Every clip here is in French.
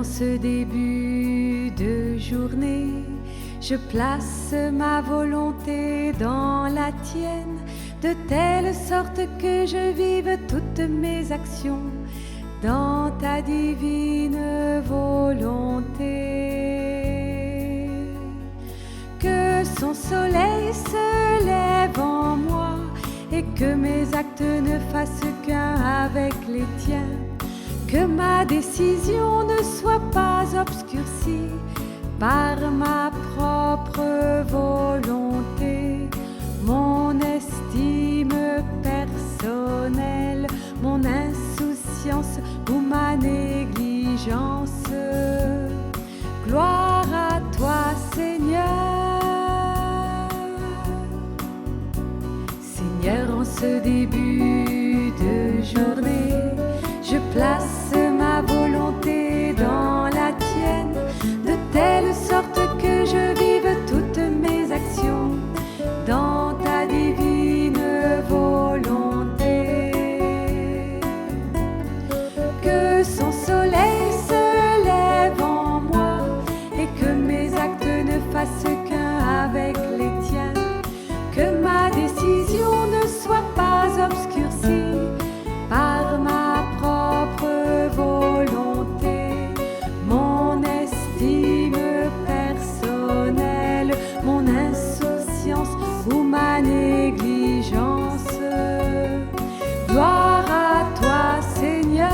ce début de journée, je place ma volonté dans la tienne, de telle sorte que je vive toutes mes actions dans ta divine volonté. Que son soleil se lève en moi et que mes actes ne fassent qu'un avec les tiens. Que ma décision ne soit pas obscurcie par ma propre volonté. Mon estime personnelle, mon insouciance ou ma négligence. Gloire à toi, Seigneur. Seigneur, en ce début de journée, je place ma volonté dans la tienne, de telle sorte que je vive toutes mes actions dans ta divine volonté. Que son soleil se lève en moi et que mes actes ne fassent qu'un avec les tiens. Que ma décision ne soit pas obscurcie par ma propre volonté. Mon estime personnelle, mon insouciance ou ma négligence. Gloire à toi, Seigneur.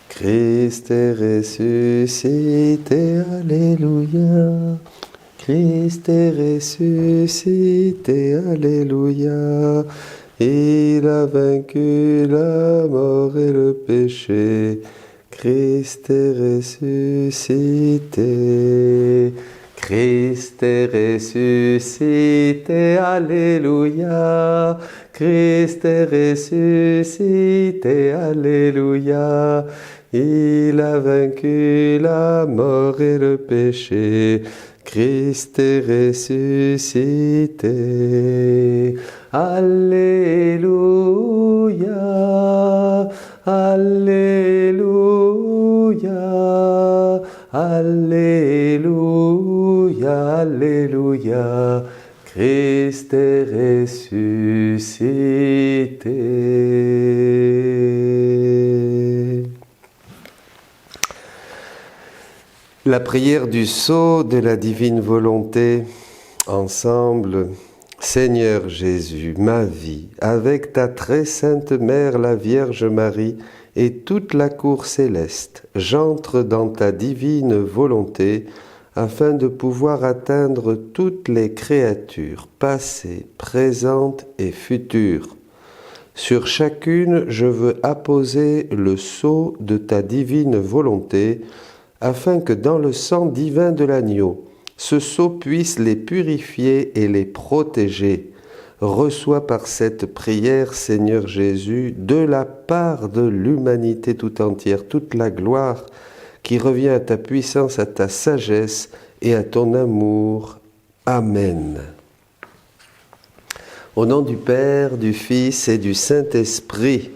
Christ est ressuscité, alléluia. Christ est ressuscité, alléluia. Il a vaincu la mort et le péché. Christ est ressuscité. Christ est ressuscité, alléluia. Christ est ressuscité, alléluia. Il a vaincu la mort et le péché. Christ est ressuscité. Alléluia, alléluia, alléluia, alléluia. Christ est ressuscité. La prière du sceau de la divine volonté, ensemble. Seigneur Jésus, ma vie, avec ta très sainte mère, la Vierge Marie, et toute la cour céleste, j'entre dans ta divine volonté, afin de pouvoir atteindre toutes les créatures, passées, présentes et futures. Sur chacune, je veux apposer le sceau de ta divine volonté, afin que dans le sang divin de l'agneau, ce sceau puisse les purifier et les protéger. Reçois par cette prière, Seigneur Jésus, de la part de l'humanité tout entière, toute la gloire qui revient à ta puissance, à ta sagesse et à ton amour. Amen. Au nom du Père, du Fils et du Saint-Esprit,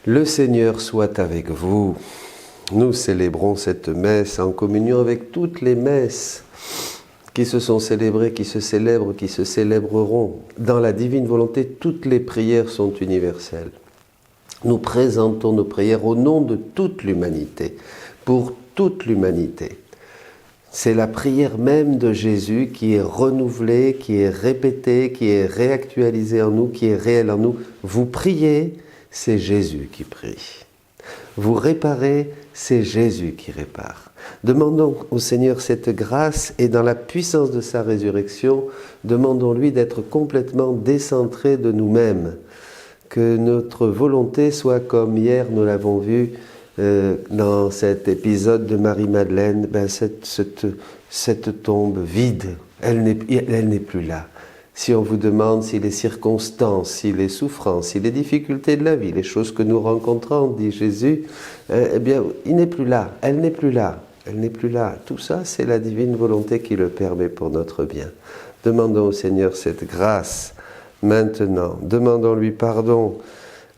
le Seigneur soit avec vous. Nous célébrons cette messe en communion avec toutes les messes qui se sont célébrées, qui se célèbrent, qui se célébreront. Dans la divine volonté, toutes les prières sont universelles. Nous présentons nos prières au nom de toute l'humanité, pour toute l'humanité. C'est la prière même de Jésus qui est renouvelée, qui est répétée, qui est réactualisée en nous, qui est réelle en nous. Vous priez, c'est Jésus qui prie. Vous réparez, c'est Jésus qui répare. Demandons au Seigneur cette grâce et dans la puissance de sa résurrection, demandons-lui d'être complètement décentré de nous-mêmes. Que notre volonté soit comme hier nous l'avons vu dans cet épisode de Marie-Madeleine, cette tombe vide, elle n'est plus là. Si on vous demande si les circonstances, si les souffrances, si les difficultés de la vie, les choses que nous rencontrons, dit Jésus, eh bien, il n'est plus là, elle n'est plus là, elle n'est plus là. Tout ça, c'est la divine volonté qui le permet pour notre bien. Demandons au Seigneur cette grâce maintenant. Demandons-lui pardon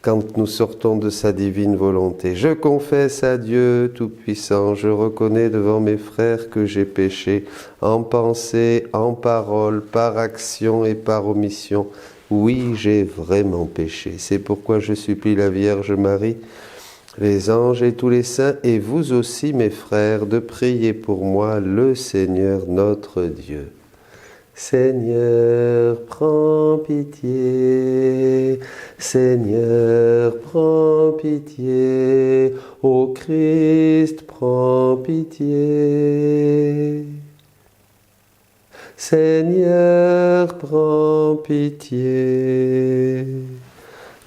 quand nous sortons de sa divine volonté. Je confesse à Dieu Tout-Puissant, je reconnais devant mes frères que j'ai péché en pensée, en parole, par action et par omission. Oui, j'ai vraiment péché. C'est pourquoi je supplie la Vierge Marie, les anges et tous les saints, et vous aussi, mes frères, de prier pour moi le Seigneur notre Dieu. Seigneur, prends pitié, Seigneur, prends pitié, ô Christ, prends pitié. Seigneur, prends pitié.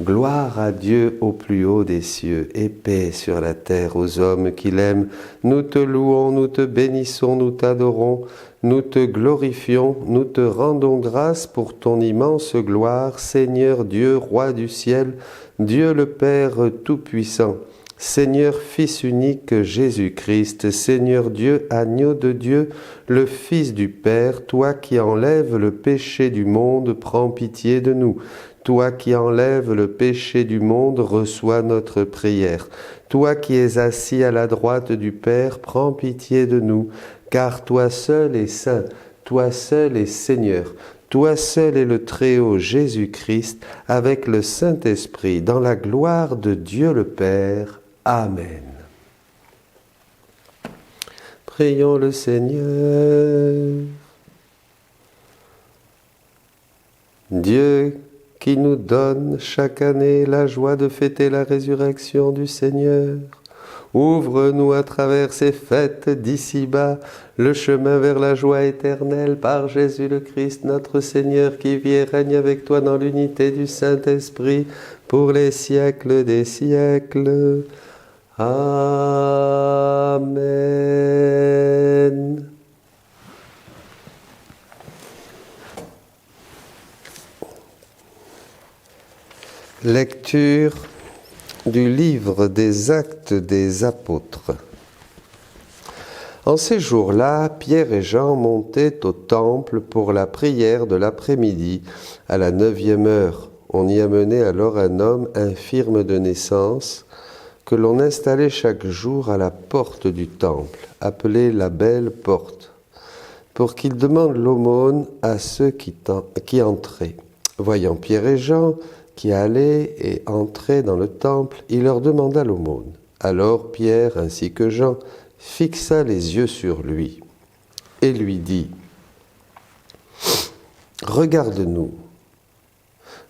Gloire à Dieu au plus haut des cieux, et paix sur la terre aux hommes qui l'aiment. Nous te louons, nous te bénissons, nous t'adorons, nous te glorifions, nous te rendons grâce pour ton immense gloire, Seigneur Dieu, Roi du ciel, Dieu le Père Tout-Puissant, Seigneur Fils unique Jésus-Christ, Seigneur Dieu, Agneau de Dieu, le Fils du Père, toi qui enlèves le péché du monde, prends pitié de nous. Toi qui enlèves le péché du monde, reçois notre prière. Toi qui es assis à la droite du Père, prends pitié de nous, car toi seul es saint, toi seul es Seigneur, toi seul est le Très-Haut Jésus-Christ, avec le Saint-Esprit, dans la gloire de Dieu le Père. Amen. Prions le Seigneur. Dieu qui nous donne chaque année la joie de fêter la résurrection du Seigneur, ouvre-nous à travers ces fêtes d'ici-bas le chemin vers la joie éternelle par Jésus le Christ, notre Seigneur, qui vit et règne avec toi dans l'unité du Saint-Esprit pour les siècles des siècles. Amen. Lecture du livre des Actes des Apôtres. En ces jours-là, Pierre et Jean montaient au temple pour la prière de l'après-midi, à la 9e heure. On y amenait alors un homme infirme de naissance, que l'on installait chaque jour à la porte du temple, appelée la Belle Porte, pour qu'il demande l'aumône à ceux qui entraient. Voyant Pierre et Jean, qui allaient et entraient dans le temple, il leur demanda l'aumône. Alors Pierre, ainsi que Jean, fixa les yeux sur lui et lui dit : « Regarde-nous. »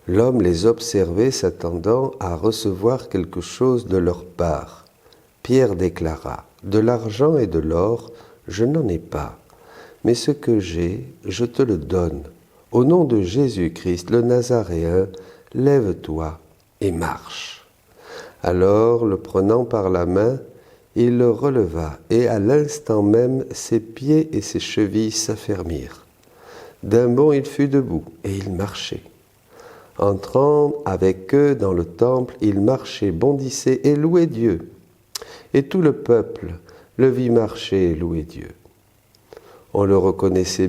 L'homme les observait, s'attendant à recevoir quelque chose de leur part. Pierre déclara : « De l'argent et de l'or, je n'en ai pas, mais ce que j'ai, je te le donne. Au nom de Jésus-Christ, le Nazaréen, lève-toi et marche. » Alors, le prenant par la main, il le releva, et à l'instant même, ses pieds et ses chevilles s'affermirent. D'un bond, il fut debout, et il marchait. Entrant avec eux dans le temple, il marchait, bondissait et louait Dieu. Et tout le peuple le vit marcher et louer Dieu. On le reconnaissait,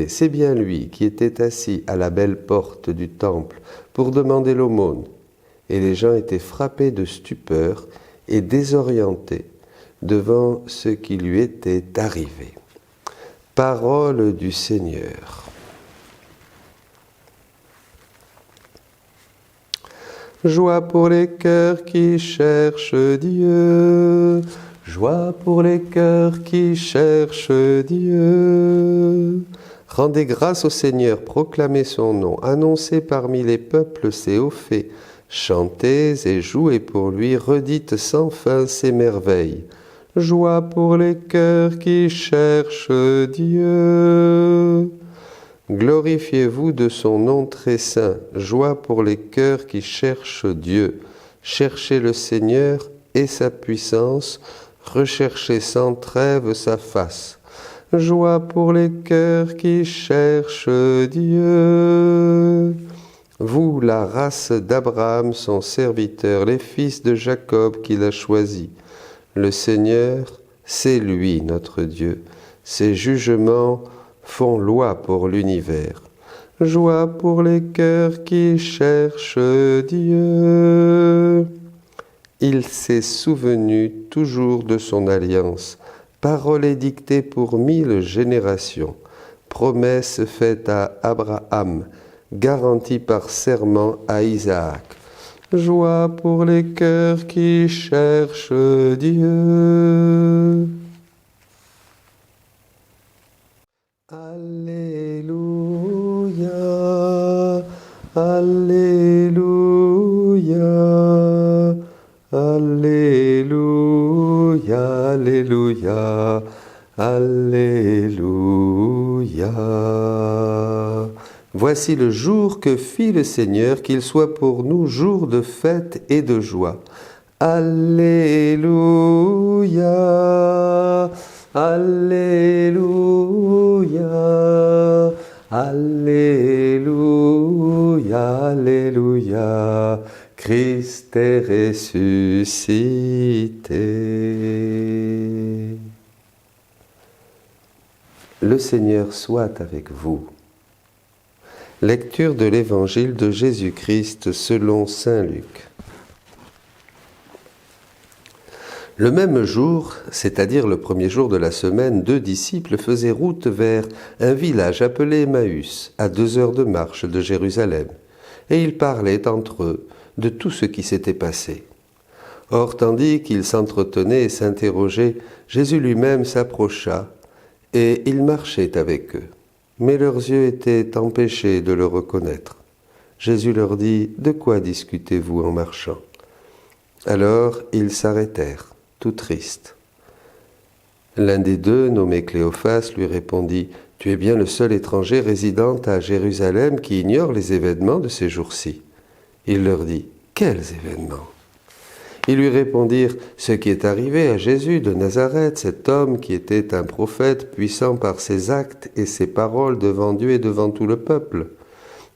c'est bien lui qui était assis à la belle porte du temple pour demander l'aumône. Et les gens étaient frappés de stupeur et désorientés devant ce qui lui était arrivé. Parole du Seigneur. Joie pour les cœurs qui cherchent Dieu. Joie pour les cœurs qui cherchent Dieu. Rendez grâce au Seigneur, proclamez son nom, annoncez parmi les peuples ses hauts faits, chantez et jouez pour lui, redites sans fin ses merveilles. Joie pour les cœurs qui cherchent Dieu. Glorifiez-vous de son nom très saint, joie pour les cœurs qui cherchent Dieu. Cherchez le Seigneur et sa puissance, recherchez sans trêve sa face. Joie pour les cœurs qui cherchent Dieu. Vous, la race d'Abraham, son serviteur, les fils de Jacob qu'il a choisis. Le Seigneur, c'est lui notre Dieu. Ses jugements font loi pour l'univers. Joie pour les cœurs qui cherchent Dieu. Il s'est souvenu toujours de son alliance. Parole édictée pour 1000 générations. Promesse faite à Abraham, garantie par serment à Isaac. Joie pour les cœurs qui cherchent Dieu. Alléluia, Alléluia, Alléluia, Alléluia, Alléluia. Voici le jour que fit le Seigneur, qu'il soit pour nous jour de fête et de joie. Alléluia, Alléluia, Alléluia, Alléluia, Christ est ressuscité. Le Seigneur soit avec vous. Lecture de l'Évangile de Jésus-Christ selon saint Luc. Le même jour, c'est-à-dire le premier jour de la semaine, 2 disciples faisaient route vers un village appelé Emmaüs, à 2 heures de marche de Jérusalem, et ils parlaient entre eux de tout ce qui s'était passé. Or, tandis qu'ils s'entretenaient et s'interrogeaient, Jésus lui-même s'approcha, et il marchait avec eux. Mais leurs yeux étaient empêchés de le reconnaître. Jésus leur dit « De quoi discutez-vous en marchant ?» Alors ils s'arrêtèrent, tout tristes. L'un des deux, nommé Cléophas, lui répondit « Tu es bien le seul étranger résidant à Jérusalem qui ignore les événements de ces jours-ci. » Il leur dit « Quels événements ?» Ils lui répondirent « Ce qui est arrivé à Jésus de Nazareth, cet homme qui était un prophète puissant par ses actes et ses paroles devant Dieu et devant tout le peuple.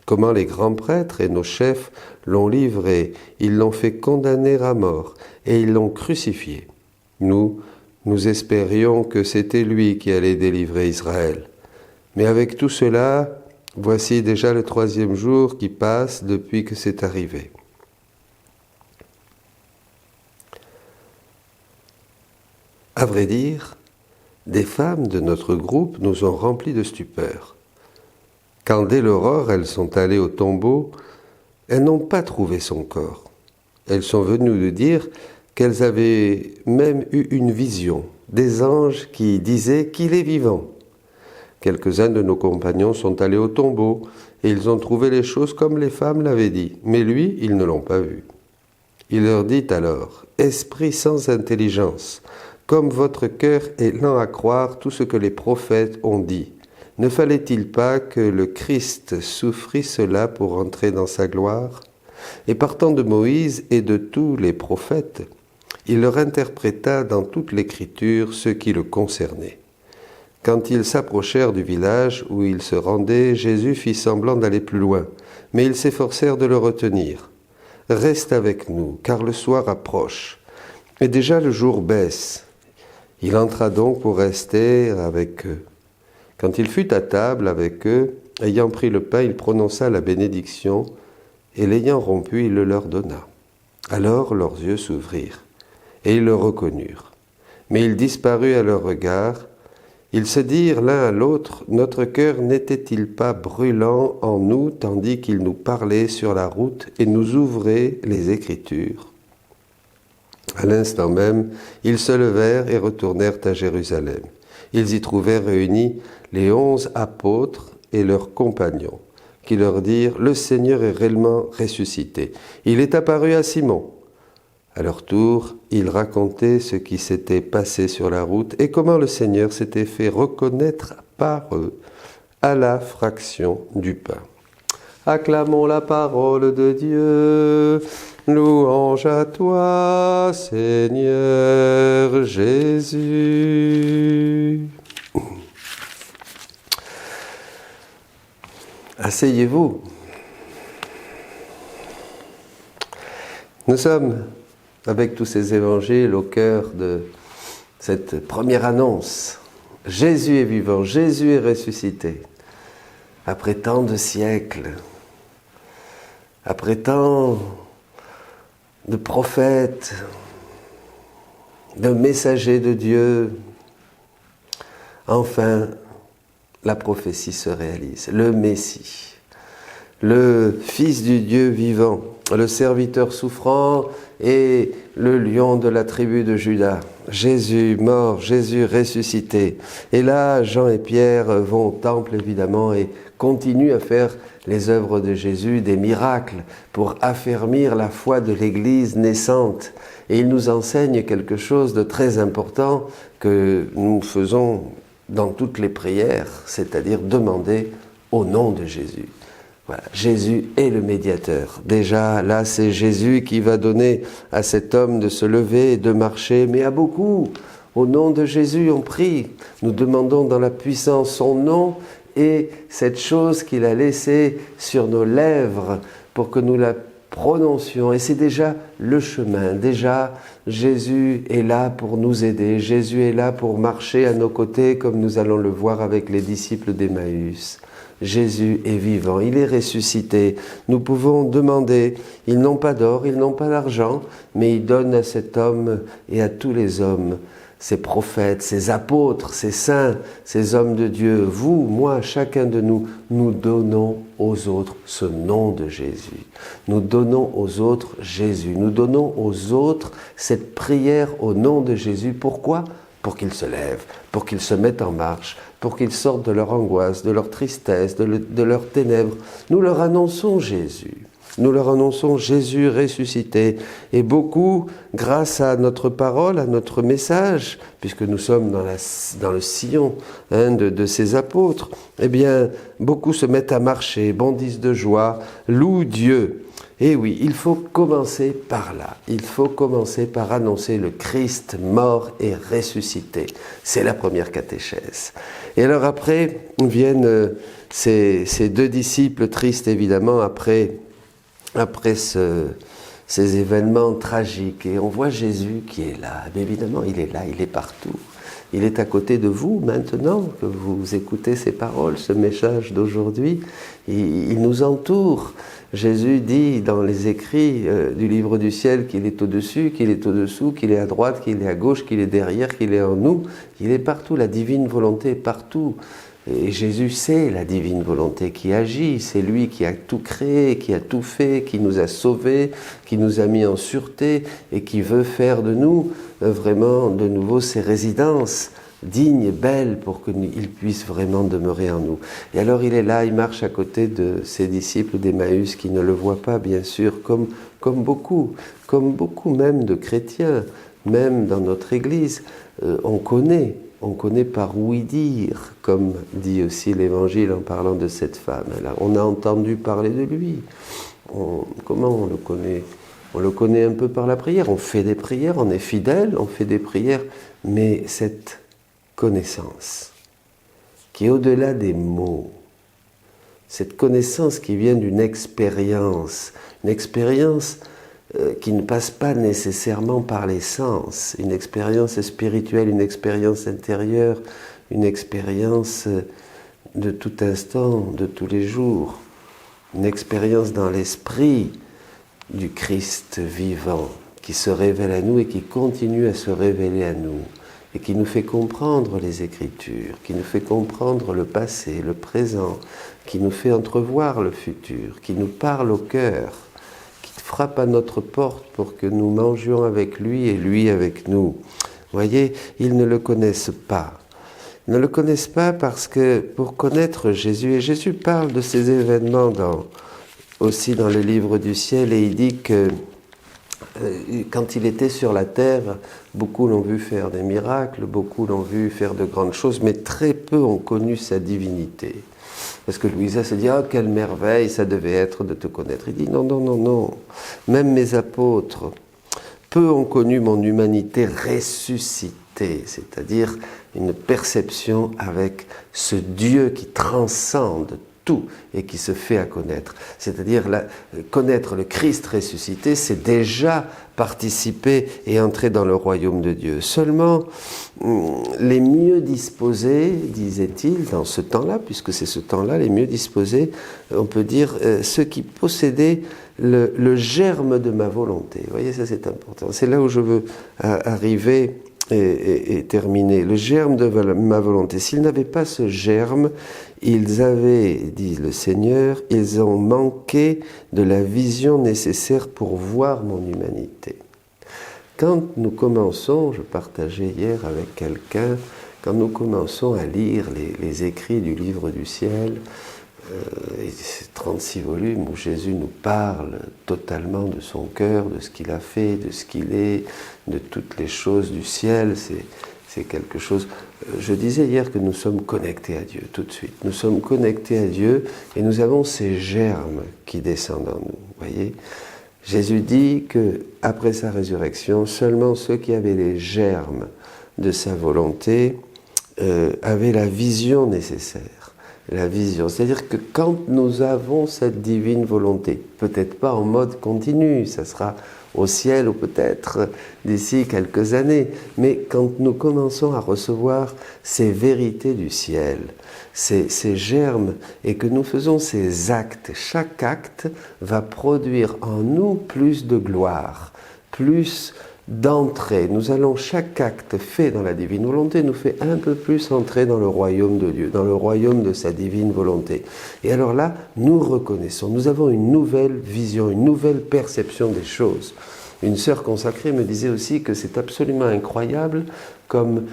Comment les grands prêtres et nos chefs l'ont livré, ils l'ont fait condamner à mort et ils l'ont crucifié. Nous espérions que c'était lui qui allait délivrer Israël. Mais avec tout cela, voici déjà le 3e jour qui passe depuis que c'est arrivé. » À vrai dire, des femmes de notre groupe nous ont remplis de stupeur. Quand dès l'aurore elles sont allées au tombeau, elles n'ont pas trouvé son corps. Elles sont venues nous dire qu'elles avaient même eu une vision, des anges qui disaient qu'il est vivant. Quelques-uns de nos compagnons sont allés au tombeau et ils ont trouvé les choses comme les femmes l'avaient dit, mais lui, ils ne l'ont pas vu. Il leur dit alors, « Esprit sans intelligence, comme votre cœur est lent à croire tout ce que les prophètes ont dit. Ne fallait-il pas que le Christ souffrit cela pour entrer dans sa gloire ?» Et partant de Moïse et de tous les prophètes, il leur interpréta dans toute l'Écriture ce qui le concernait. Quand ils s'approchèrent du village où ils se rendaient, Jésus fit semblant d'aller plus loin, mais ils s'efforcèrent de le retenir. « Reste avec nous, car le soir approche, et déjà le jour baisse. » Il entra donc pour rester avec eux. Quand il fut à table avec eux, ayant pris le pain, il prononça la bénédiction, et l'ayant rompu, il le leur donna. Alors leurs yeux s'ouvrirent, et ils le reconnurent. Mais il disparut à leur regard. Ils se dirent l'un à l'autre, « Notre cœur n'était-il pas brûlant en nous, tandis qu'il nous parlait sur la route et nous ouvrait les Écritures ?» À l'instant même, ils se levèrent et retournèrent à Jérusalem. Ils y trouvèrent réunis les 11 apôtres et leurs compagnons, qui leur dirent « Le Seigneur est réellement ressuscité. Il est apparu à Simon. » À leur tour, ils racontaient ce qui s'était passé sur la route et comment le Seigneur s'était fait reconnaître par eux à la fraction du pain. Acclamons la parole de Dieu. Louange à toi, Seigneur Jésus. Asseyez-vous. Nous sommes, avec tous ces évangiles, au cœur de cette première annonce. Jésus est vivant, Jésus est ressuscité. Après tant de siècles, après tant de prophètes, de messagers de Dieu, enfin, la prophétie se réalise. Le Messie, le Fils du Dieu vivant, le serviteur souffrant et le lion de la tribu de Juda. Jésus mort, Jésus ressuscité. Et là, Jean et Pierre vont au temple, évidemment, et continuent à faire les œuvres de Jésus, des miracles, pour affermir la foi de l'Église naissante. Et ils nous enseignent quelque chose de très important que nous faisons dans toutes les prières, c'est-à-dire demander au nom de Jésus. Voilà, Jésus est le médiateur. Déjà, là, c'est Jésus qui va donner à cet homme de se lever et de marcher, mais à beaucoup. Au nom de Jésus, on prie. Nous demandons dans la puissance son nom et cette chose qu'il a laissée sur nos lèvres pour que nous la prononcions. Et c'est déjà le chemin. Déjà, Jésus est là pour nous aider. Jésus est là pour marcher à nos côtés, comme nous allons le voir avec les disciples d'Emmaüs. Jésus est vivant, il est ressuscité. Nous pouvons demander, ils n'ont pas d'or, ils n'ont pas d'argent, mais ils donnent à cet homme et à tous les hommes, ces prophètes, ces apôtres, ces saints, ces hommes de Dieu. Vous, moi, chacun de nous, nous donnons aux autres ce nom de Jésus. Nous donnons aux autres Jésus. Nous donnons aux autres cette prière au nom de Jésus. Pourquoi ? Pour qu'ils se lèvent, pour qu'ils se mettent en marche, pour qu'ils sortent de leur angoisse, de leur tristesse, de leurs ténèbres. Nous leur annonçons Jésus. Nous leur annonçons Jésus ressuscité. Et beaucoup, grâce à notre parole, à notre message, puisque nous sommes dans le sillon de ces apôtres, eh bien, beaucoup se mettent à marcher, bondissent de joie, louent Dieu. Et oui, il faut commencer par là. Il faut commencer par annoncer le Christ mort et ressuscité. C'est la première catéchèse. Et alors après, viennent ces deux disciples tristes, évidemment, après ces événements tragiques. Et on voit Jésus qui est là. Mais évidemment, il est là, il est partout. Il est à côté de vous maintenant que vous écoutez ces paroles, ce message d'aujourd'hui. Il nous entoure. Jésus dit dans les écrits du livre du ciel qu'il est au-dessus, qu'il est au-dessous, qu'il est à droite, qu'il est à gauche, qu'il est derrière, qu'il est en nous. Il est partout, la divine volonté est partout. Et Jésus sait la divine volonté qui agit, c'est lui qui a tout créé, qui a tout fait, qui nous a sauvés, qui nous a mis en sûreté et qui veut faire de nous vraiment de nouveau ses résidences dignes et belles pour qu'il puisse vraiment demeurer en nous. Et alors il est là, il marche à côté de ses disciples d'Emmaüs qui ne le voient pas bien sûr, comme beaucoup même de chrétiens, même dans notre Église, on connaît par ouï dire, comme dit aussi l'Évangile en parlant de cette femme. Là, on a entendu parler de lui. Comment on le connaît ? On le connaît un peu par la prière. On fait des prières, on est fidèle, on fait des prières. Mais cette connaissance qui est au-delà des mots, cette connaissance qui vient d'une expérience, une expérience qui ne passe pas nécessairement par les sens, une expérience spirituelle, une expérience intérieure, une expérience de tout instant, de tous les jours, une expérience dans l'esprit du Christ vivant qui se révèle à nous et qui continue à se révéler à nous et qui nous fait comprendre les Écritures, qui nous fait comprendre le passé, le présent, qui nous fait entrevoir le futur, qui nous parle au cœur, frappe à notre porte pour que nous mangions avec lui et lui avec nous. Vous voyez, ils ne le connaissent pas. Ils ne le connaissent pas parce que pour connaître Jésus, et Jésus parle de ces événements aussi dans le livre du ciel, et il dit que quand il était sur la terre, beaucoup l'ont vu faire des miracles, beaucoup l'ont vu faire de grandes choses, mais très peu ont connu sa divinité. Parce que Louisa se dit « Ah, quelle merveille ça devait être de te connaître ». Il dit « Non, non, non, non. Même mes apôtres, peu ont connu mon humanité ressuscitée, c'est-à-dire une perception avec ce Dieu qui transcende tout et qui se fait à connaître. C'est-à-dire connaître le Christ ressuscité, c'est déjà participer et entrer dans le royaume de Dieu. Seulement, les mieux disposés, disait-il, dans ce temps-là, puisque c'est ce temps-là, les mieux disposés, on peut dire ceux qui possédaient le germe de ma volonté. Vous voyez, ça c'est important. C'est là où je veux arriver et terminer. Le germe de ma volonté. S'ils n'avaient pas ce germe, ils avaient, dit le Seigneur, ils ont manqué de la vision nécessaire pour voir mon humanité. Quand nous commençons, je partageais hier avec quelqu'un, quand nous commençons à lire les écrits du livre du ciel, 36 volumes où Jésus nous parle totalement de son cœur, de ce qu'il a fait, de ce qu'il est, de toutes les choses du ciel, c'est quelque chose... Je disais hier que nous sommes connectés à Dieu tout de suite. Nous sommes connectés à Dieu et nous avons ces germes qui descendent en nous. Voyez, Jésus dit que après sa résurrection, seulement ceux qui avaient les germes de sa volonté avaient la vision nécessaire. La vision, c'est-à-dire que quand nous avons cette divine volonté, peut-être pas en mode continu, ça sera au ciel ou peut-être d'ici quelques années, mais quand nous commençons à recevoir ces vérités du ciel, ces germes, et que nous faisons ces actes, chaque acte va produire en nous plus de gloire, plus d'entrée. Nous allons, chaque acte fait dans la divine volonté nous fait un peu plus entrer dans le royaume de Dieu, dans le royaume de sa divine volonté. Et alors là, nous reconnaissons, nous avons une nouvelle vision, une nouvelle perception des choses. Une sœur consacrée me disait aussi que c'est absolument incroyable comme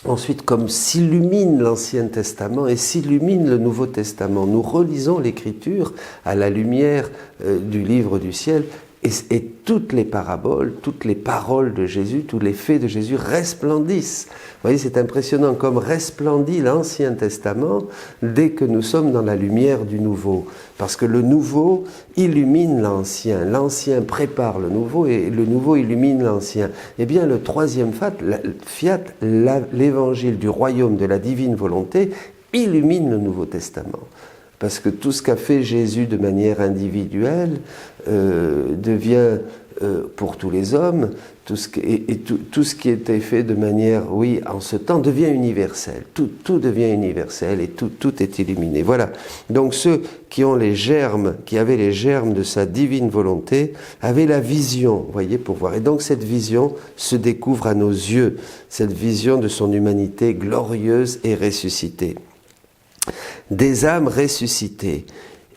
ensuite, comme s'illumine l'Ancien Testament et s'illumine le Nouveau Testament. Nous relisons l'Écriture à la lumière du livre du ciel. Et toutes les paraboles, toutes les paroles de Jésus, tous les faits de Jésus resplendissent. Vous voyez, c'est impressionnant comme resplendit l'Ancien Testament dès que nous sommes dans la lumière du Nouveau. Parce que le Nouveau illumine l'Ancien, l'Ancien prépare le Nouveau et le Nouveau illumine l'Ancien. Eh bien, le troisième fiat, l'évangile du royaume de la divine volonté, illumine le Nouveau Testament. Parce que tout ce qu'a fait Jésus de manière individuelle devient pour tous les hommes, tout ce qui était fait de manière, oui, en ce temps, devient universel. Tout devient universel et tout est illuminé. Voilà. Donc ceux qui ont les germes, qui avaient les germes de sa divine volonté, avaient la vision, voyez, pour voir. Et donc cette vision se découvre à nos yeux, cette vision de son humanité glorieuse et ressuscitée. Des âmes ressuscitées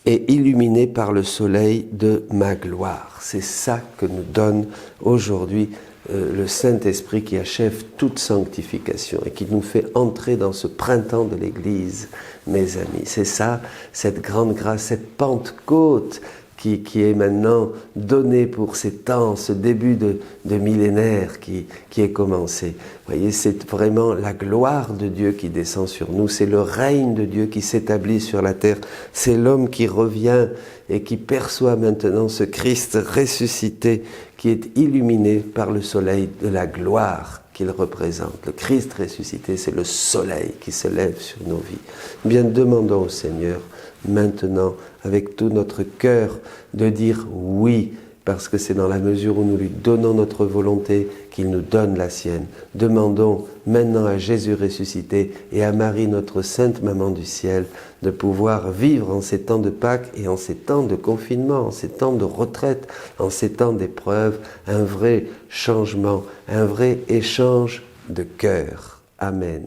et illuminées par le soleil de ma gloire. C'est ça que nous donne aujourd'hui le Saint-Esprit qui achève toute sanctification et qui nous fait entrer dans ce printemps de l'Église, mes amis. C'est ça, cette grande grâce, cette Pentecôte qui est maintenant donnée pour ces temps, ce début de millénaire qui est commencé. Vous voyez, c'est vraiment la gloire de Dieu qui descend sur nous, c'est le règne de Dieu qui s'établit sur la terre, c'est l'homme qui revient et qui perçoit maintenant ce Christ ressuscité qui est illuminé par le soleil de la gloire qu'il représente. Le Christ ressuscité, c'est le soleil qui se lève sur nos vies. Bien, demandons au Seigneur maintenant, avec tout notre cœur, de dire oui, parce que c'est dans la mesure où nous lui donnons notre volonté qu'il nous donne la sienne. Demandons maintenant à Jésus ressuscité et à Marie, notre sainte maman du ciel, de pouvoir vivre en ces temps de Pâques et en ces temps de confinement, en ces temps de retraite, en ces temps d'épreuve, un vrai changement, un vrai échange de cœur. Amen.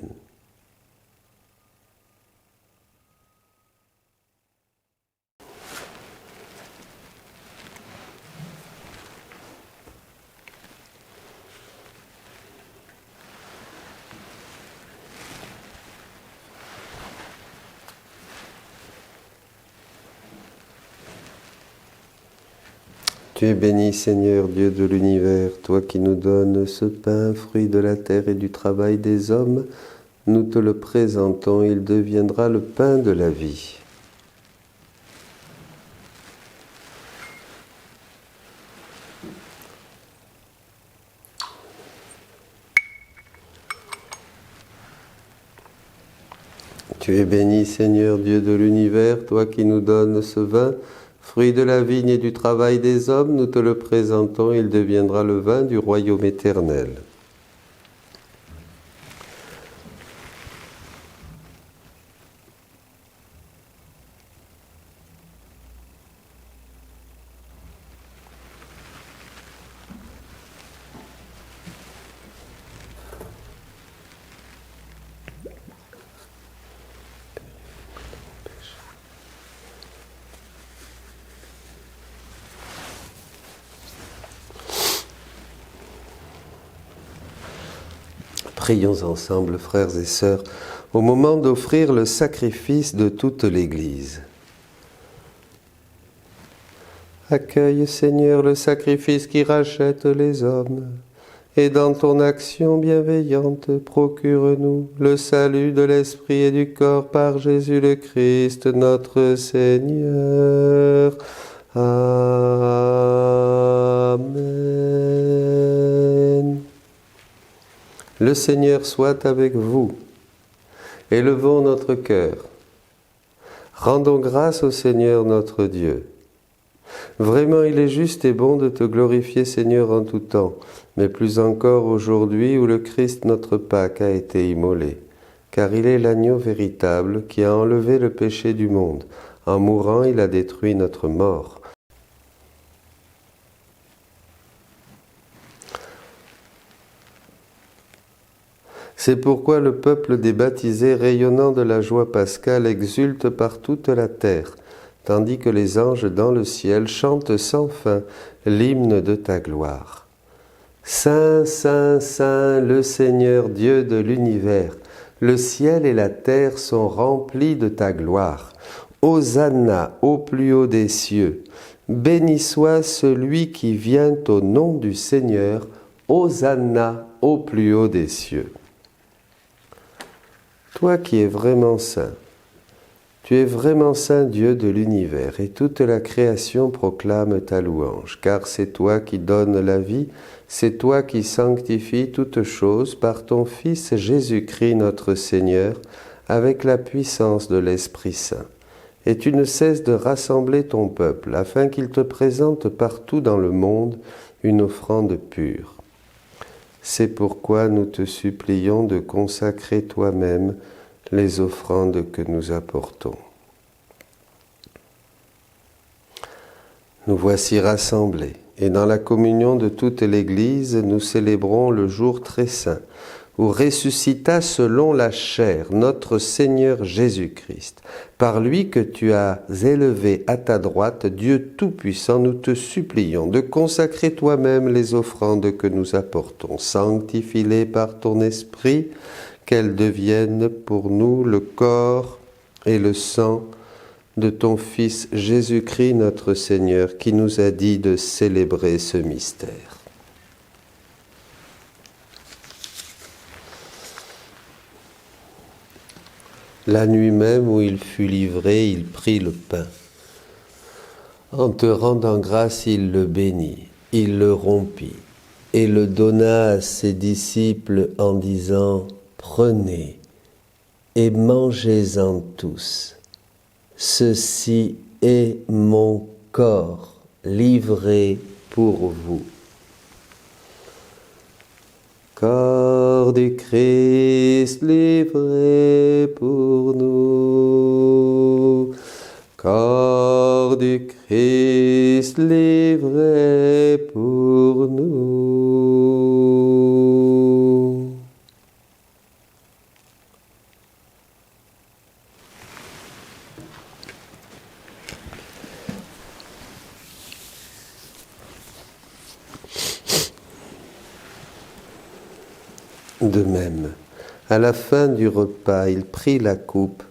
Tu es béni, Seigneur, Dieu de l'univers, toi qui nous donnes ce pain, fruit de la terre et du travail des hommes, nous te le présentons, il deviendra le pain de la vie. Tu es béni, Seigneur Dieu de l'univers, toi qui nous donnes ce vin, fruit de la vigne et du travail des hommes, nous te le présentons, il deviendra le vin du royaume éternel. Prions ensemble, frères et sœurs, au moment d'offrir le sacrifice de toute l'Église. Accueille, Seigneur, le sacrifice qui rachète les hommes, et dans ton action bienveillante, procure-nous le salut de l'esprit et du corps par Jésus le Christ, notre Seigneur. Amen. Le Seigneur soit avec vous. Élevons notre cœur. Rendons grâce au Seigneur notre Dieu. Vraiment, il est juste et bon de te glorifier, Seigneur, en tout temps, mais plus encore aujourd'hui où le Christ, notre Pâque, a été immolé. Car il est l'agneau véritable qui a enlevé le péché du monde. En mourant, il a détruit notre mort. C'est pourquoi le peuple des baptisés, rayonnant de la joie pascale, exulte par toute la terre, tandis que les anges dans le ciel chantent sans fin l'hymne de ta gloire. Saint, Saint, Saint, le Seigneur Dieu de l'univers, le ciel et la terre sont remplis de ta gloire. Hosanna au plus haut des cieux. Béni soit celui qui vient au nom du Seigneur. Hosanna au plus haut des cieux. Toi qui es vraiment saint, tu es vraiment saint Dieu de l'univers, et toute la création proclame ta louange, car c'est toi qui donnes la vie, c'est toi qui sanctifies toutes choses par ton Fils Jésus-Christ notre Seigneur, avec la puissance de l'Esprit Saint. Et tu ne cesses de rassembler ton peuple, afin qu'il te présente partout dans le monde une offrande pure. C'est pourquoi nous te supplions de consacrer toi-même les offrandes que nous apportons. Nous voici rassemblés, et dans la communion de toute l'Église, nous célébrons le jour très saint, où ressuscita selon la chair notre Seigneur Jésus-Christ. Par lui que tu as élevé à ta droite, Dieu Tout-Puissant, nous te supplions de consacrer toi-même les offrandes que nous apportons. Sanctifie-les par ton Esprit, qu'elles deviennent pour nous le corps et le sang de ton Fils Jésus-Christ notre Seigneur, qui nous a dit de célébrer ce mystère. La nuit même où il fut livré, il prit le pain. En te rendant grâce, il le bénit, il le rompit et le donna à ses disciples en disant « Prenez et mangez-en tous. Ceci est mon corps livré pour vous. » Corps du Christ livré pour nous. Corps du Christ livré pour nous. De même, à la fin du repas, il prit la coupe.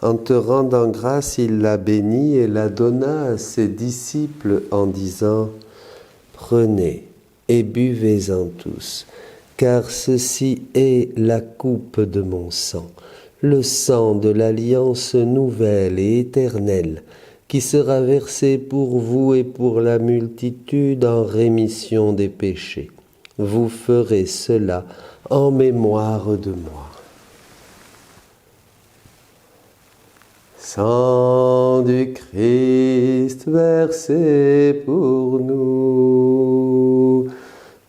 En te rendant grâce, il la bénit et la donna à ses disciples en disant « Prenez et buvez-en tous, car ceci est la coupe de mon sang, le sang de l'alliance nouvelle et éternelle, qui sera versé pour vous et pour la multitude en rémission des péchés. Vous ferez cela en mémoire de moi. » Sang du Christ versé pour nous.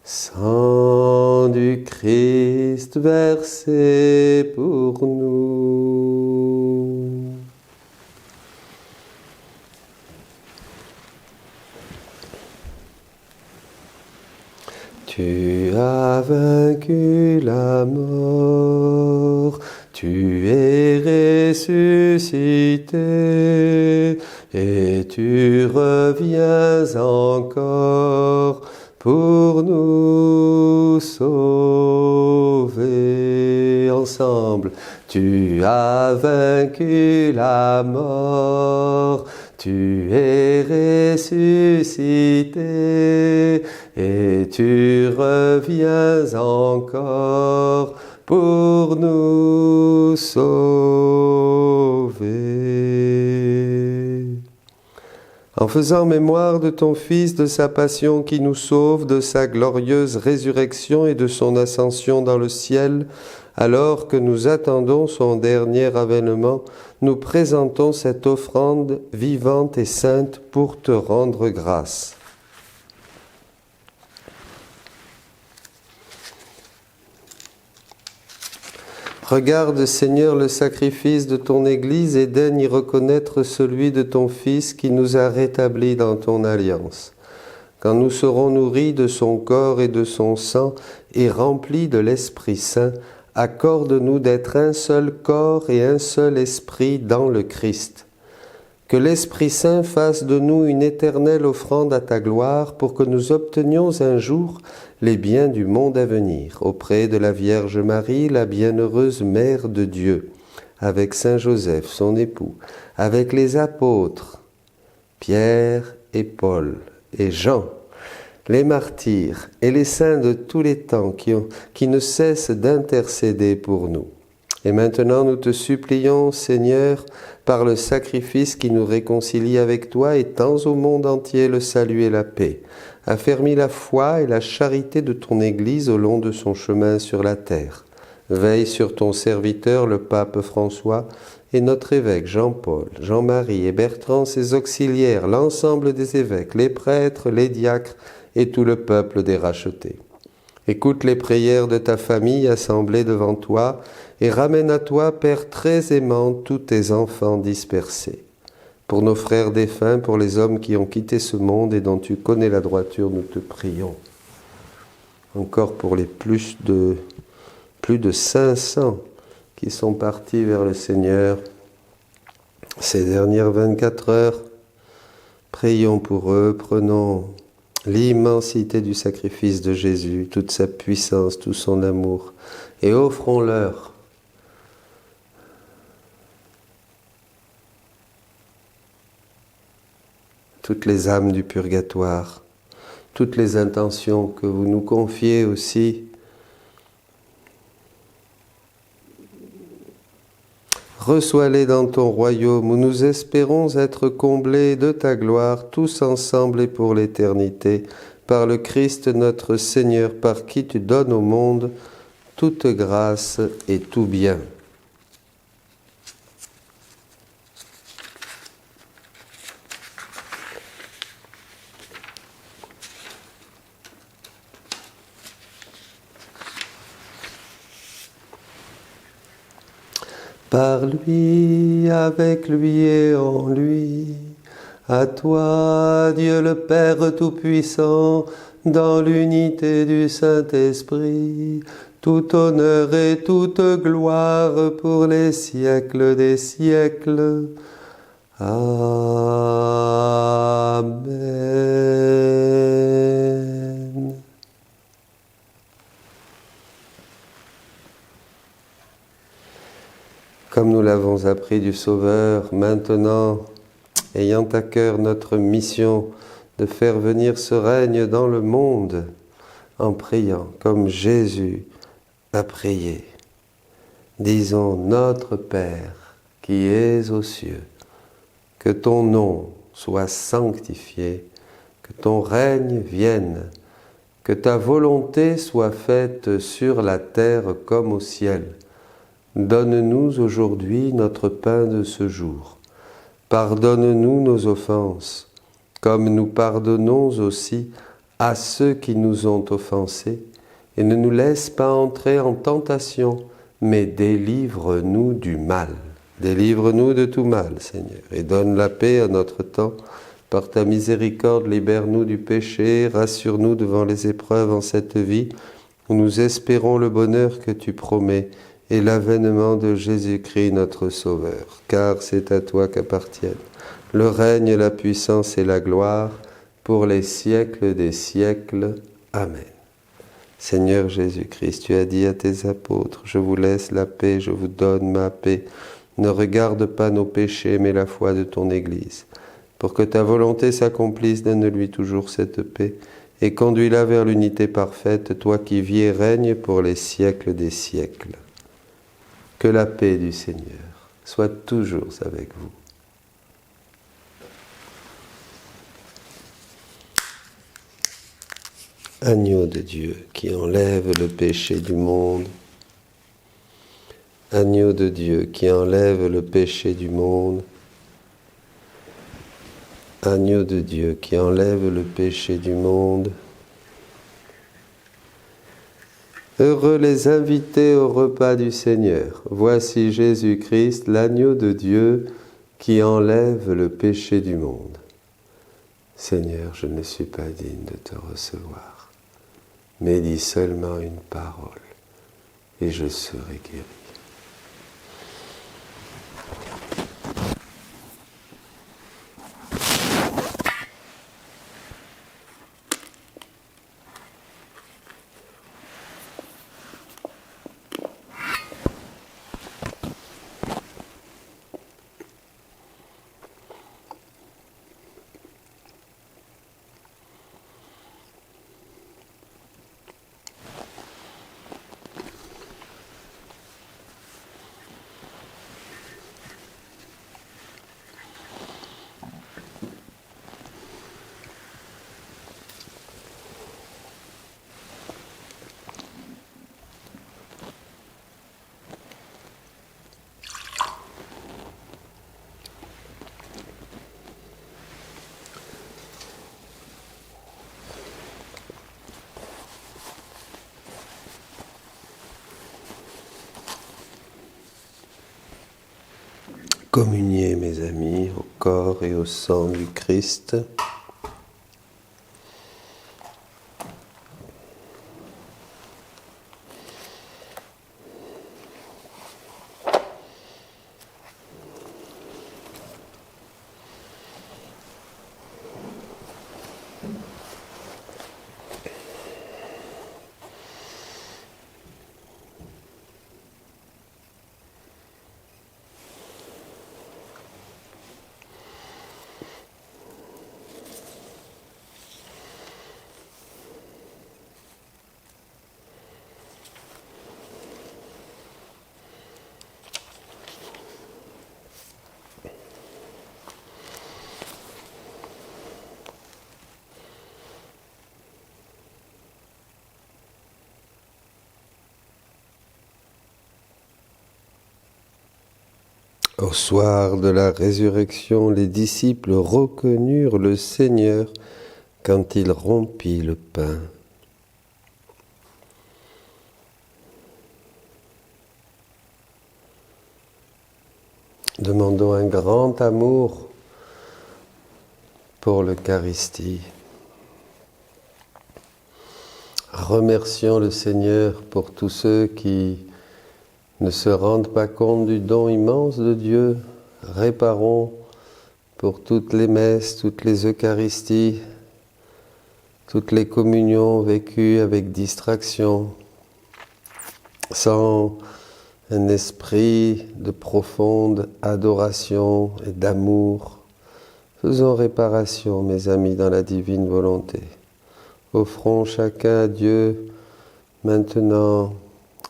Sang du Christ versé pour nous. Tu as vaincu la mort, tu es ressuscité, et tu reviens encore pour nous sauver. Ensemble, tu as vaincu la mort, tu es ressuscité, et tu reviens encore pour nous sauver. En faisant mémoire de ton Fils, de sa passion qui nous sauve, de sa glorieuse résurrection et de son ascension dans le ciel, alors que nous attendons son dernier avènement, nous présentons cette offrande vivante et sainte pour te rendre grâce. Regarde, Seigneur, le sacrifice de ton Église et daigne y reconnaître celui de ton Fils qui nous a rétablis dans ton alliance. Quand nous serons nourris de son corps et de son sang et remplis de l'Esprit Saint, accorde-nous d'être un seul corps et un seul esprit dans le Christ. Que l'Esprit Saint fasse de nous une éternelle offrande à ta gloire pour que nous obtenions un jour les biens du monde à venir, auprès de la Vierge Marie, la bienheureuse Mère de Dieu, avec Saint Joseph, son époux, avec les apôtres, Pierre et Paul et Jean, les martyrs et les saints de tous les temps qui ne cessent d'intercéder pour nous. Et maintenant nous te supplions, Seigneur, par le sacrifice qui nous réconcilie avec toi, étends au monde entier le salut et la paix. Affermis la foi et la charité de ton Église au long de son chemin sur la terre. Veille sur ton serviteur, le pape François, et notre évêque Jean-Paul, Jean-Marie et Bertrand, ses auxiliaires, l'ensemble des évêques, les prêtres, les diacres et tout le peuple des rachetés. Écoute les prières de ta famille assemblée devant toi et ramène à toi, Père très aimant, tous tes enfants dispersés. Pour nos frères défunts, pour les hommes qui ont quitté ce monde et dont tu connais la droiture, nous te prions. Encore pour les plus de 500 qui sont partis vers le Seigneur ces dernières 24 heures, prions pour eux, prenons l'immensité du sacrifice de Jésus, toute sa puissance, tout son amour, et offrons-leur toutes les âmes du purgatoire, toutes les intentions que vous nous confiez aussi. Reçois-les dans ton royaume où nous espérons être comblés de ta gloire, tous ensemble et pour l'éternité, par le Christ notre Seigneur, par qui tu donnes au monde toute grâce et tout bien. Par lui, avec lui et en lui, à toi, Dieu le Père Tout-Puissant, dans l'unité du Saint-Esprit, tout honneur et toute gloire pour les siècles des siècles. Amen. Comme nous l'avons appris du Sauveur, maintenant, ayant à cœur notre mission de faire venir ce règne dans le monde, en priant comme Jésus a prié, disons: Notre Père qui es aux cieux, que ton nom soit sanctifié, que ton règne vienne, que ta volonté soit faite sur la terre comme au ciel. Donne-nous aujourd'hui notre pain de ce jour. Pardonne-nous nos offenses, comme nous pardonnons aussi à ceux qui nous ont offensés, et ne nous laisse pas entrer en tentation, mais délivre-nous du mal. Délivre-nous de tout mal, Seigneur, et donne la paix à notre temps. Par ta miséricorde, libère-nous du péché, rassure-nous devant les épreuves en cette vie, où nous espérons le bonheur que tu promets et l'avènement de Jésus-Christ notre Sauveur. Car c'est à toi qu'appartiennent le règne, la puissance et la gloire, pour les siècles des siècles. Amen. Seigneur Jésus-Christ, tu as dit à tes apôtres, « Je vous laisse la paix, je vous donne ma paix. Ne regarde pas nos péchés, mais la foi de ton Église. Pour que ta volonté s'accomplisse, donne-lui toujours cette paix, et conduis-la vers l'unité parfaite, toi qui vis et règnes pour les siècles des siècles. » Que la paix du Seigneur soit toujours avec vous. Agneau de Dieu qui enlève le péché du monde, agneau de Dieu qui enlève le péché du monde, agneau de Dieu qui enlève le péché du monde. Heureux les invités au repas du Seigneur. Voici Jésus-Christ, l'agneau de Dieu qui enlève le péché du monde. Seigneur, je ne suis pas digne de te recevoir. Mais dis seulement une parole, et je serai guéri. Communiez, mes amis, au corps et au sang du Christ. Au soir de la résurrection, les disciples reconnurent le Seigneur quand il rompit le pain. Demandons un grand amour pour l'Eucharistie. Remercions le Seigneur pour tous ceux qui ne se rendent pas compte du don immense de Dieu. Réparons pour toutes les messes, toutes les Eucharisties, toutes les communions vécues avec distraction, sans un esprit de profonde adoration et d'amour. Faisons réparation, mes amis, dans la divine volonté. Offrons chacun à Dieu maintenant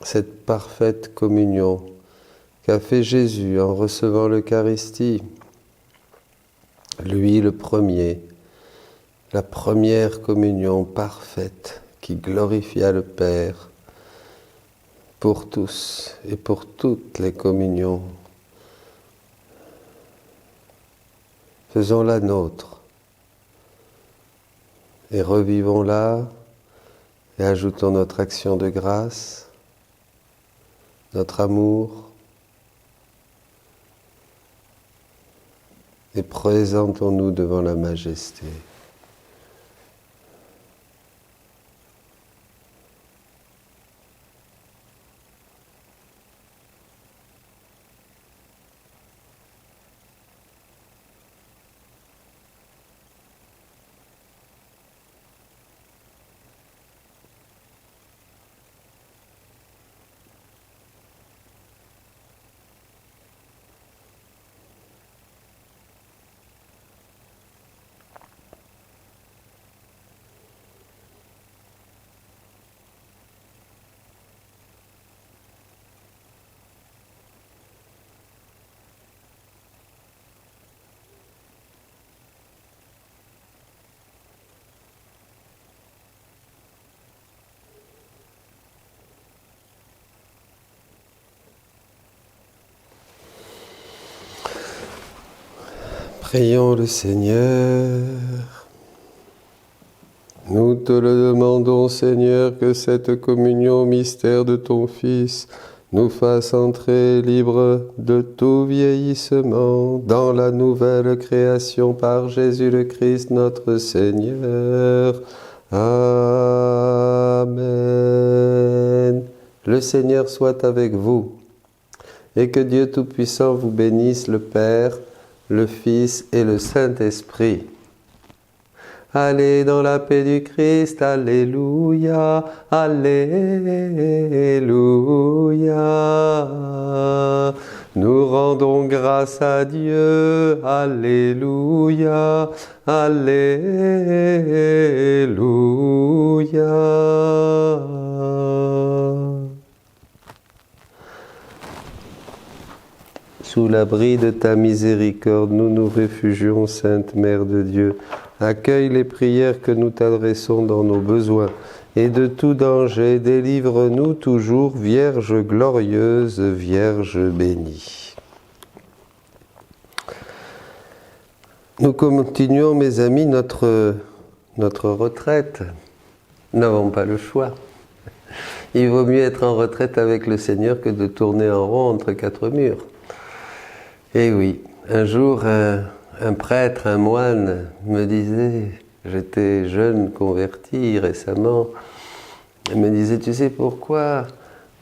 cette parfaite communion qu'a fait Jésus en recevant l'Eucharistie. Lui le premier, la première communion parfaite qui glorifia le Père pour tous et pour toutes les communions. Faisons-la nôtre et revivons-la et ajoutons notre action de grâce, notre amour et présentons-nous devant la majesté. Prions le Seigneur. Nous te le demandons, Seigneur, que cette communion au mystère de ton Fils nous fasse entrer libres de tout vieillissement dans la nouvelle création par Jésus le Christ notre Seigneur. Amen. Le Seigneur soit avec vous et que Dieu Tout-Puissant vous bénisse, le Père, le Fils et le Saint-Esprit. Allez dans la paix du Christ, alléluia, alléluia. Nous rendons grâce à Dieu, alléluia, alléluia. Sous l'abri de ta miséricorde, nous nous réfugions, Sainte Mère de Dieu. Accueille les prières que nous t'adressons dans nos besoins, et de tout danger, délivre-nous toujours, Vierge glorieuse, Vierge bénie. Nous continuons, mes amis, notre retraite. Nous n'avons pas le choix. Il vaut mieux être en retraite avec le Seigneur que de tourner en rond entre quatre murs. Et oui, un jour, un prêtre, un moine me disait, j'étais jeune converti récemment, il me disait, tu sais pourquoi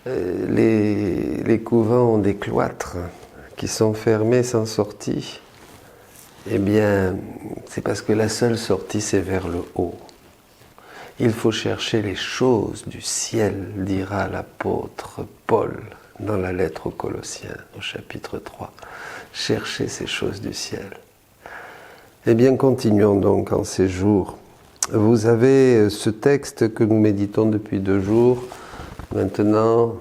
les couvents ont des cloîtres qui sont fermés sans sortie? Eh bien, c'est parce que la seule sortie, c'est vers le haut. Il faut chercher les choses du ciel, dira l'apôtre Paul dans la lettre aux Colossiens, au chapitre 3. Cherchez ces choses du ciel. Eh bien, continuons donc en ces jours. Vous avez ce texte que nous méditons depuis 2 jours. Maintenant,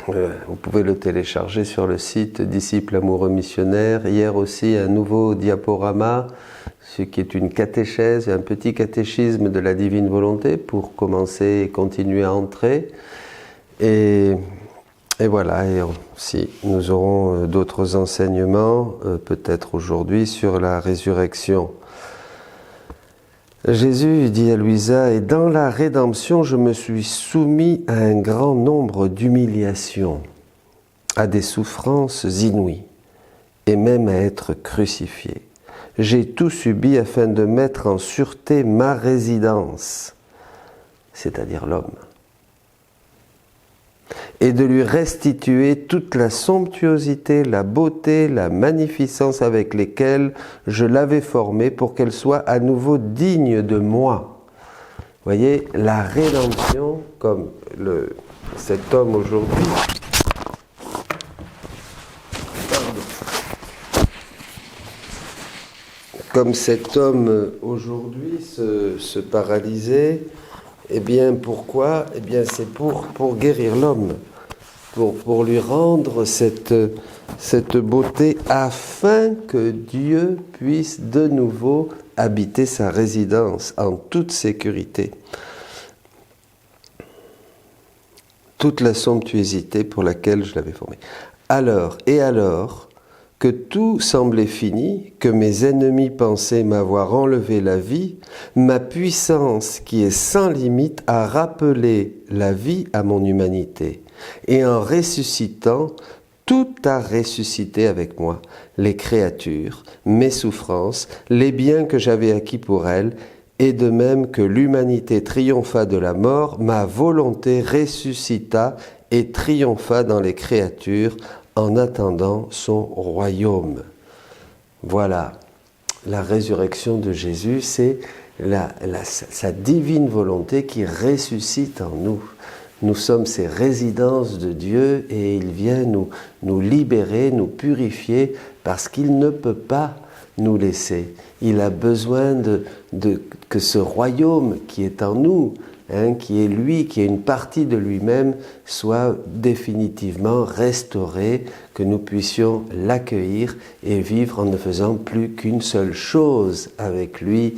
vous pouvez le télécharger sur le site Disciples Amoureux Missionnaires. Hier aussi, un nouveau diaporama, ce qui est une catéchèse, un petit catéchisme de la divine volonté pour commencer et continuer à entrer. Et voilà, et aussi nous aurons d'autres enseignements, peut-être aujourd'hui, sur la résurrection. Jésus dit à Louisa, « Et dans la rédemption, je me suis soumis à un grand nombre d'humiliations, à des souffrances inouïes, et même à être crucifié. J'ai tout subi afin de mettre en sûreté ma résidence, c'est-à-dire l'homme, et de lui restituer toute la somptuosité, la beauté, la magnificence avec lesquelles je l'avais formée pour qu'elle soit à nouveau digne de moi. » Vous voyez, la rédemption, comme cet homme aujourd'hui, se paralysait. Eh bien, pourquoi? Eh bien, c'est pour guérir l'homme, pour lui rendre cette beauté, afin que Dieu puisse de nouveau habiter sa résidence en toute sécurité. Toute la somptuosité pour laquelle je l'avais formé. Alors, que tout semblait fini, que mes ennemis pensaient m'avoir enlevé la vie, ma puissance qui est sans limite a rappelé la vie à mon humanité. Et en ressuscitant, tout a ressuscité avec moi, les créatures, mes souffrances, les biens que j'avais acquis pour elles, et de même que l'humanité triompha de la mort, ma volonté ressuscita et triompha dans les créatures en attendant son royaume. Voilà, la résurrection de Jésus, c'est sa divine volonté qui ressuscite en nous. Nous sommes ses résidences de Dieu et il vient nous libérer, nous purifier parce qu'il ne peut pas nous laisser. Il a besoin que ce royaume qui est en nous, qui est lui, qui est une partie de lui-même, soit définitivement restauré, que nous puissions l'accueillir et vivre en ne faisant plus qu'une seule chose avec lui,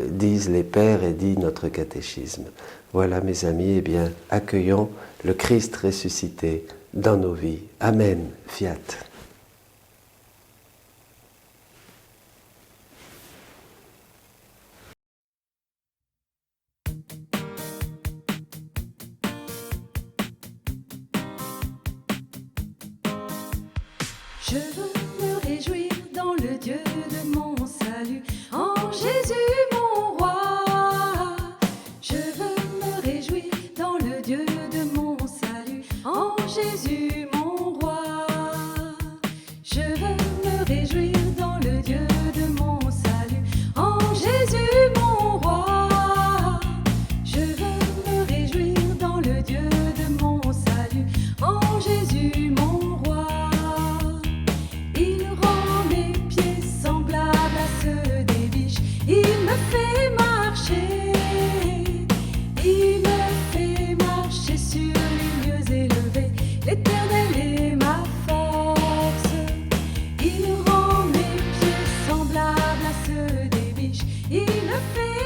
disent les pères et dit notre catéchisme. Voilà mes amis, eh bien, accueillons le Christ ressuscité dans nos vies. Amen. Fiat. Je veux me réjouir dans le Dieu de mon salut, en Jésus mon roi. Je veux me réjouir dans le Dieu de mon salut, en Jésus mon roi. Je veux me réjouir dans le Dieu de mon salut, en Jésus mon roi. Je veux me réjouir dans le Dieu de mon salut, en Jésus mon roi. Il rend mes pieds semblables à ceux des biches. Il me fait marcher. Il me fait marcher sur les lieux élevés. L'Éternel est ma force. Il rend mes pieds semblables à ceux des biches. Il me fait